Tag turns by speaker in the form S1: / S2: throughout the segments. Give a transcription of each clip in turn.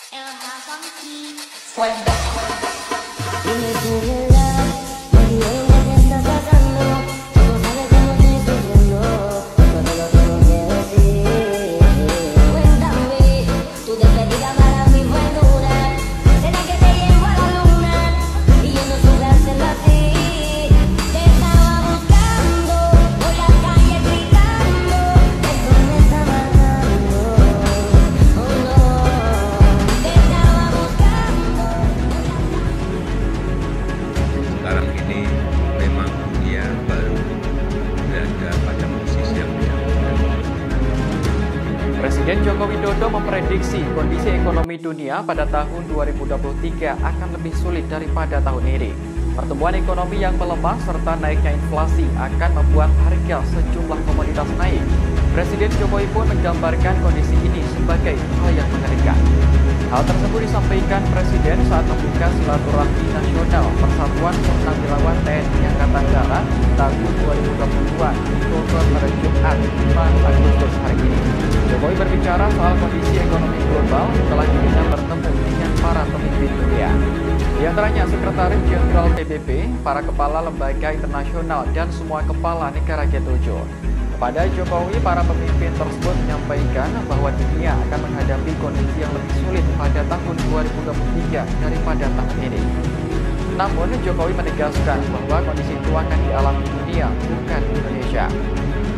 S1: Dime tu verdad, me diré lo que estás pasando. Tú no sabes cómo estoy sufriendo, pero te lo tengo que decir. Cuéntame, tu despedida para mí fue dura. Será que te llevo a la luna y yo no supe hacerlo así. Te estaba buscando por las calles gritando, esto me está matando. Oh no, te estaba buscando.
S2: Sekarang ini memang dunia baru berada pada posisi yang tidak mudah.
S3: Presiden Joko Widodo memprediksi kondisi ekonomi dunia pada tahun 2023 akan lebih sulit daripada tahun ini. Pertumbuhan ekonomi yang melemah serta naiknya inflasi akan membuat harga sejumlah komoditas naik. Presiden Jokowi pun menggambarkan kondisi ini sebagai hal yang mengerikan. Hal tersebut disampaikan Presiden saat membuka silaturahmi nasional Persatuan Purnawirawan TNI Angkatan Darat tahun 2022 di Bogor pada Jumat 5 Agustus hari ini. Jokowi berbicara soal kondisi ekonomi global setelah dirinya bertemu dengan para pemimpin dunia. Di antaranya Sekretaris Jenderal PBB, para kepala lembaga internasional, dan semua kepala negara G7. Kepada Jokowi, para pemimpin tersebut menyampaikan bahwa dunia akan menghadapi kondisi yang lebih sulit pada tahun 2023 daripada tahun ini. Namun, Jokowi menegaskan bahwa kondisi itu akan dialami dunia, bukan Indonesia.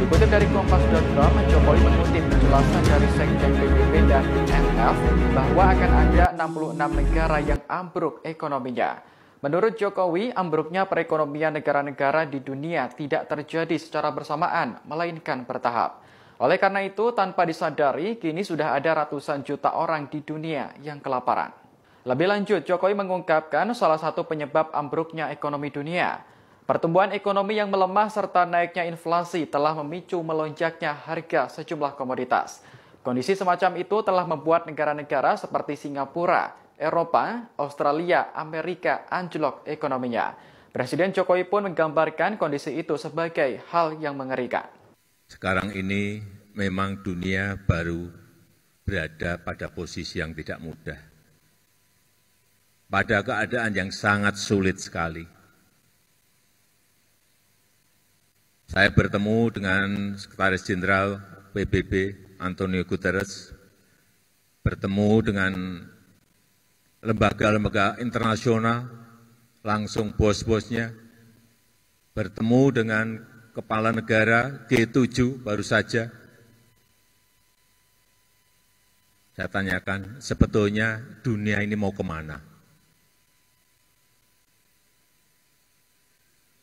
S3: Dikutip dari Kompas.com, Jokowi mengutip penjelasan dari Sekjen PBB dan IMF bahwa akan ada 66 negara yang ambruk ekonominya. Menurut Jokowi, ambruknya perekonomian negara-negara di dunia tidak terjadi secara bersamaan, melainkan bertahap. Oleh karena itu, tanpa disadari, kini sudah ada ratusan juta orang di dunia yang kelaparan. Lebih lanjut, Jokowi mengungkapkan salah satu penyebab ambruknya ekonomi dunia. Pertumbuhan ekonomi yang melemah serta naiknya inflasi telah memicu melonjaknya harga sejumlah komoditas. Kondisi semacam itu telah membuat negara-negara seperti Singapura, Eropa, Australia, Amerika anjlok ekonominya. Presiden Jokowi pun menggambarkan kondisi itu sebagai hal yang mengerikan.
S2: Sekarang ini memang dunia baru berada pada posisi yang tidak mudah. Pada keadaan yang sangat sulit sekali. Saya bertemu dengan Sekretaris Jenderal PBB Antonio Guterres, bertemu dengan lembaga-lembaga internasional, langsung bos-bosnya, bertemu dengan kepala negara G7 baru saja. Saya tanyakan, sebetulnya dunia ini mau kemana?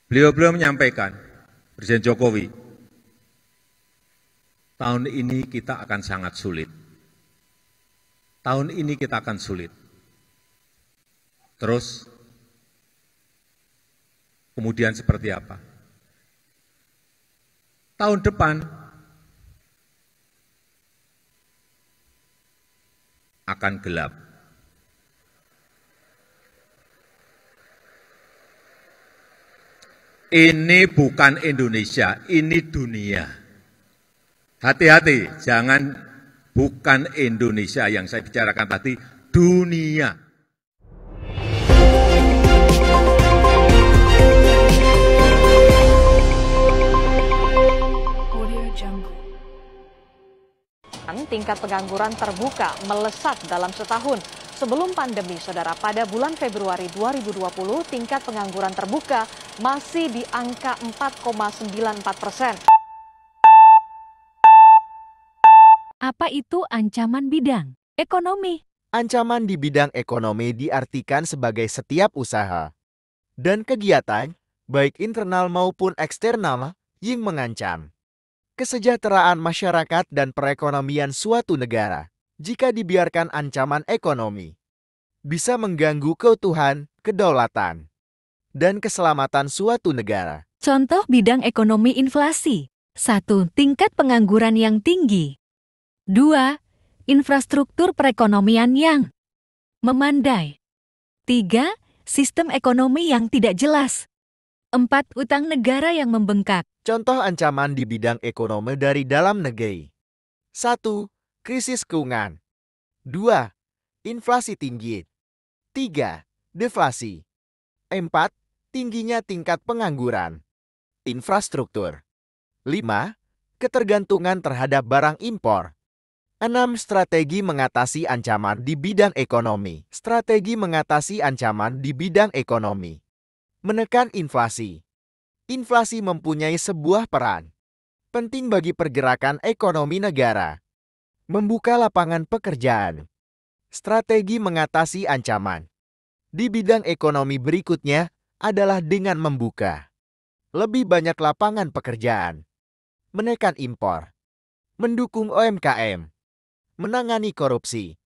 S2: Beliau menyampaikan, Presiden Jokowi, tahun ini kita akan sangat sulit. Tahun ini kita akan sulit. Terus, kemudian seperti apa? Tahun depan akan gelap. Ini bukan Indonesia, ini dunia. Hati-hati, jangan bukan Indonesia yang saya bicarakan tadi, dunia.
S4: Tingkat pengangguran terbuka melesat dalam setahun. Sebelum pandemi, saudara, pada bulan Februari 2020, tingkat pengangguran terbuka masih di angka 4,94%.
S5: Apa itu ancaman bidang ekonomi?
S6: Ancaman di bidang ekonomi diartikan sebagai setiap usaha dan kegiatan, baik internal maupun eksternal, yang mengancam kesejahteraan masyarakat dan perekonomian suatu negara. Jika dibiarkan, ancaman ekonomi bisa mengganggu keutuhan, kedaulatan, dan keselamatan suatu negara.
S5: Contoh bidang ekonomi inflasi. 1. Tingkat pengangguran yang tinggi. 2. Infrastruktur perekonomian yang memandai. 3. Sistem ekonomi yang tidak jelas. 4. Utang negara yang membengkak.
S6: Contoh ancaman di bidang ekonomi dari dalam negeri. 1. Krisis keuangan. 2. inflasi tinggi. 3. Deflasi. 4. Tingginya tingkat pengangguran. Infrastruktur. 5. Ketergantungan terhadap barang impor. 6. Strategi mengatasi ancaman di bidang ekonomi. Strategi mengatasi ancaman di bidang ekonomi. Menekan inflasi. Inflasi mempunyai sebuah peran penting bagi pergerakan ekonomi negara. Membuka lapangan pekerjaan. Strategi mengatasi ancaman di bidang ekonomi berikutnya adalah dengan membuka lebih banyak lapangan pekerjaan, menekan impor, mendukung UMKM, menangani korupsi,